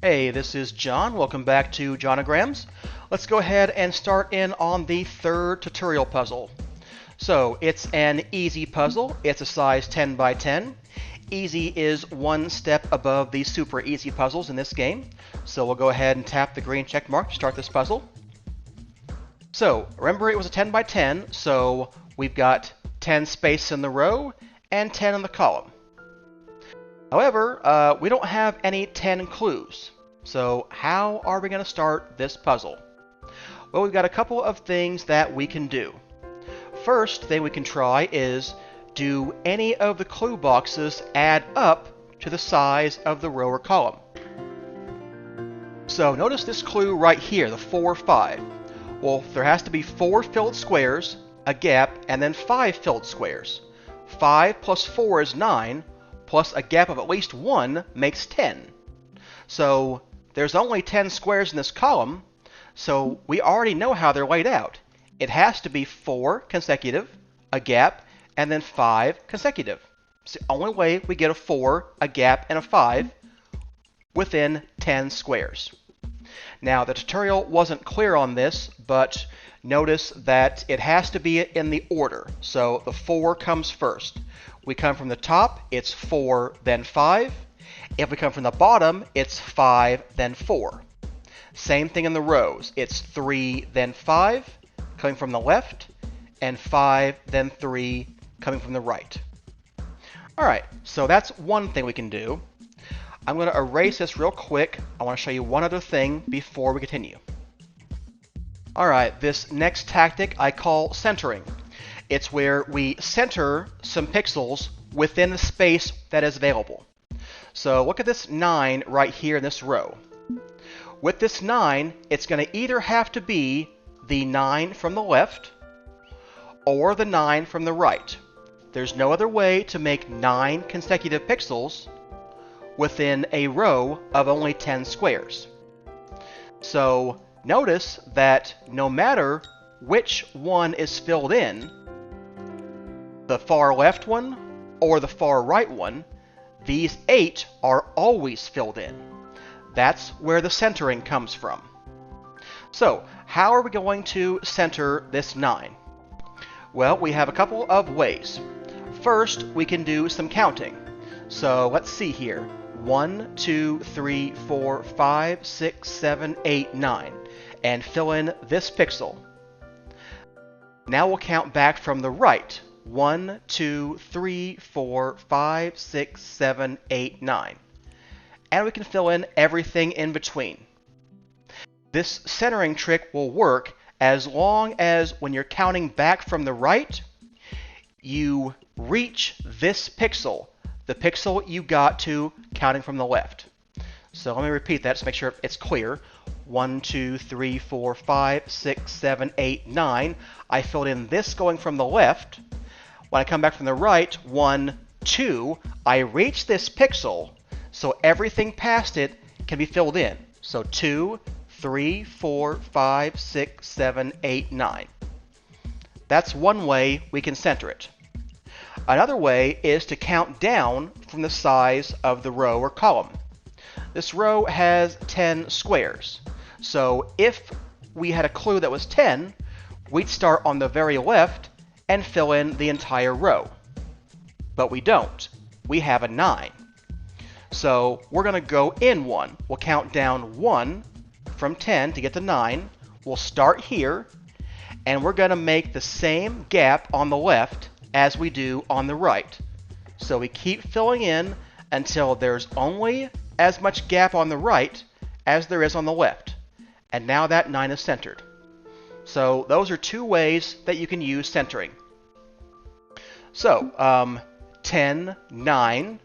Hey, this is John. Welcome back to Nonograms. Let's go ahead and start in on the third tutorial puzzle. So it's an easy puzzle. It's a size 10 by 10. Easy is one step above the super easy puzzles in this game. So we'll go ahead and tap the green check mark to start this puzzle. So remember it was a 10 by 10, so we've got 10 space in the row and 10 in the column. However, we don't have any 10 clues. So how are we going to start this puzzle? Well, we've got a couple of things that we can do. First thing we can try is, do any of the clue boxes add up to the size of the row or column? So notice this clue right here, the 4, 5. Well, there has to be 4 filled squares, a gap, and then 5 filled squares. 5 plus 4 is 9, plus a gap of at least 1 makes 10. So there's only 10 squares in this column, so we already know how they're laid out. It has to be 4 consecutive, a gap, and then 5 consecutive. It's the only way we get a 4, a gap, and a 5 within 10 squares. Now, the tutorial wasn't clear on this, but notice that it has to be in the order. So the 4 comes first. We come from the top, it's 4, then 5. If we come from the bottom, it's 5, then 4. Same thing in the rows. It's 3, then 5, coming from the left, and 5, then 3, coming from the right. Alright, so that's one thing we can do. I'm going to erase this real quick. I want to show you one other thing before we continue. Alright, this next tactic I call centering. It's where we center some pixels within the space that is available. So look at this 9 right here in this row. With this 9, it's going to either have to be the 9 from the left or the 9 from the right. There's no other way to make 9 consecutive pixels within a row of only 10 squares. So notice that no matter which one is filled in, the far left one or the far right one, these 8 are always filled in. That's where the centering comes from. So, how are we going to center this 9? Well, we have a couple of ways. First, we can do some counting. So, let's see here. 1, 2, 3, 4, 5, 6, 7, 8, 9. And fill in this pixel. Now we'll count back from the right. 1, 2, 3, 4, 5, 6, 7, 8, 9. And we can fill in everything in between. This centering trick will work as long as when you're counting back from the right, you reach this pixel, the pixel you got to counting from the left. So let me repeat that to make sure it's clear. 1, 2, 3, 4, 5, 6, 7, 8, 9. I filled in this going from the left. When I come back from the right, 1, 2, I reach this pixel, so everything past it can be filled in. So 2, 3, 4, 5, 6, 7, 8, 9. That's one way we can center it. Another way is to count down from the size of the row or column. This row has 10 squares. So if we had a clue that was 10, we'd start on the very left and fill in the entire row. But we don't. We have a 9. So we're going to go in 1. We'll count down 1 from 10 to get to 9. We'll start here, and we're going to make the same gap on the left as we do on the right. So we keep filling in until there's only as much gap on the right as there is on the left. And now that 9 is centered. So those are two ways that you can use centering. So 10, 9,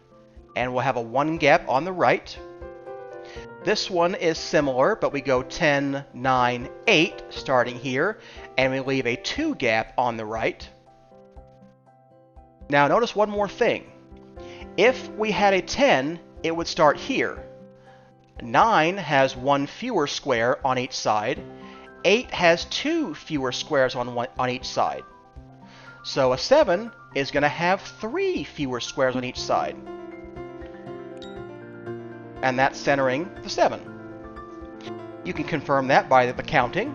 and we'll have a 1 gap on the right. This one is similar, but we go 10, 9, 8 starting here, and we leave a 2 gap on the right. Now notice one more thing. If we had a 10, it would start here. 9 has 1 fewer square on each side. 8 has 2 fewer squares on each side. So a 7 is going to have 3 fewer squares on each side. and that's centering the 7. You can confirm that by the counting.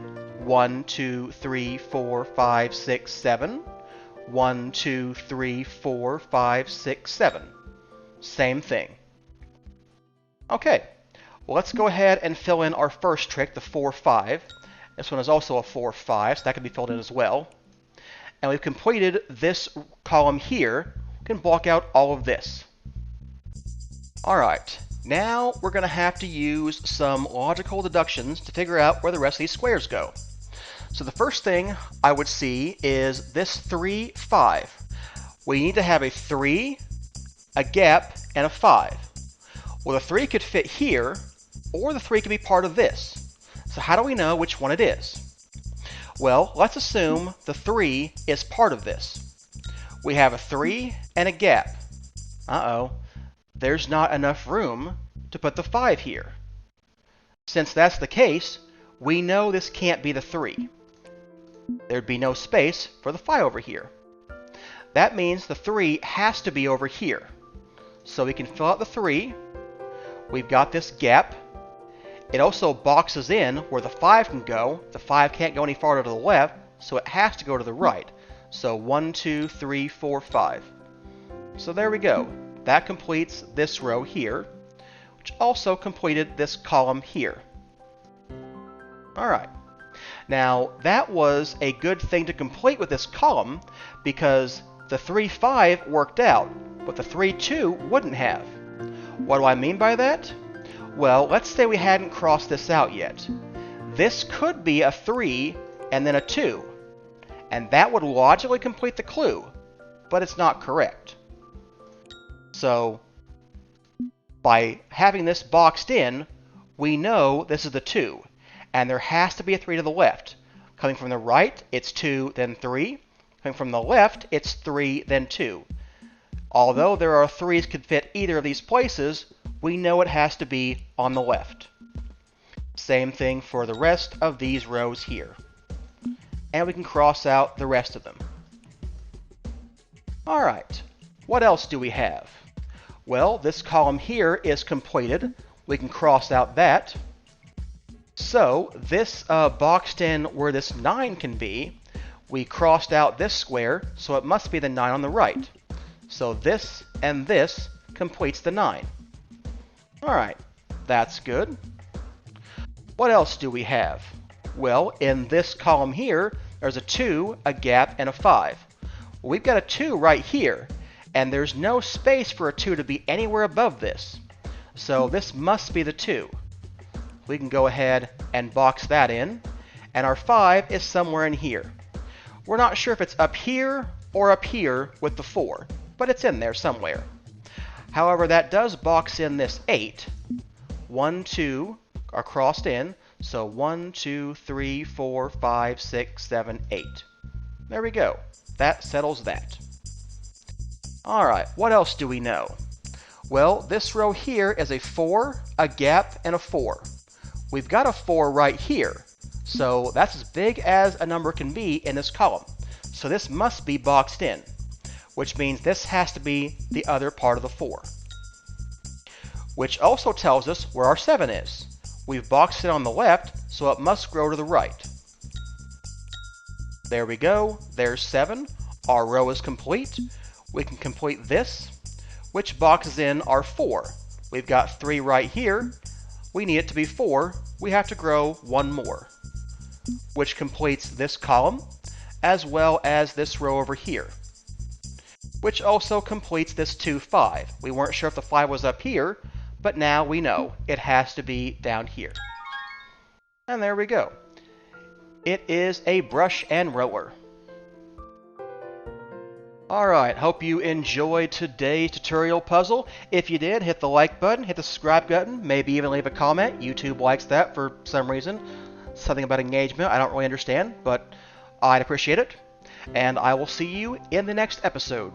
1, 2, 3, 4, 5, 6, 7. 1, 2, 3, 4, 5, 6, 7. Same thing. Okay, well, let's go ahead and fill in our first trick, the 4, 5. This one is also a 4, 5, so that can be filled in as well. And we've completed this column here. We can block out all of this. Alright, now we're going to have to use some logical deductions to figure out where the rest of these squares go. So the first thing I would see is this 3, 5. We need to have a 3, a gap, and a 5. Well, the 3 could fit here, or the 3 could be part of this. So how do we know which one it is? Well, let's assume the 3 is part of this. We have a 3 and a gap. Uh-oh, there's not enough room to put the 5 here. Since that's the case, we know this can't be the 3. There'd be no space for the 5 over here. That means the 3 has to be over here. So we can fill out the 3. We've got this gap. It also boxes in where the 5 can go. The 5 can't go any farther to the left, so it has to go to the right. So 1, 2, 3, 4, 5. So there we go. That completes this row here, which also completed this column here. Alright. Now, that was a good thing to complete with this column because the 3, 5 worked out, but the 3, 2 wouldn't have. What do I mean by that? Well, let's say we hadn't crossed this out yet. This could be a 3 and then a 2, and that would logically complete the clue, but it's not correct. So, by having this boxed in, we know this is the 2, and there has to be a 3 to the left. Coming from the right, it's 2, then 3. Coming from the left, it's 3, then 2. Although there are 3s could fit either of these places, we know it has to be on the left. Same thing for the rest of these rows here. And we can cross out the rest of them. Alright, what else do we have? Well, this column here is completed. We can cross out that. So, this boxed in where this 9 can be, we crossed out this square, so it must be the 9 on the right. So this and this completes the 9. Alright, that's good. What else do we have? Well, in this column here, there's a 2, a gap, and a 5. Well, we've got a 2 right here, and there's no space for a 2 to be anywhere above this. So this must be the 2. We can go ahead and box that in, and our 5 is somewhere in here. We're not sure if it's up here or up here with the 4, but it's in there somewhere. However, that does box in this 8. 1, 2 are crossed in, so 1, 2, 3, 4, 5, 6, 7, 8. There we go. That settles that. Alright, what else do we know? Well, this row here is a 4, a gap, and a 4. We've got a 4 right here, so that's as big as a number can be in this column. So this must be boxed in, which means this has to be the other part of the 4. Which also tells us where our 7 is. We've boxed it on the left, so it must grow to the right. There we go. There's 7. Our row is complete. We can complete this, which boxes in our 4. We've got 3 right here. We need it to be 4. We have to grow 1 more, which completes this column, as well as this row over here, which also completes this 2, 5. We weren't sure if the 5 was up here, but now we know it has to be down here. And there we go. It is a brush and roller. Alright, hope you enjoyed today's tutorial puzzle. If you did, hit the like button, hit the subscribe button, maybe even leave a comment. YouTube likes that for some reason. Something about engagement I don't really understand, but I'd appreciate it. And I will see you in the next episode.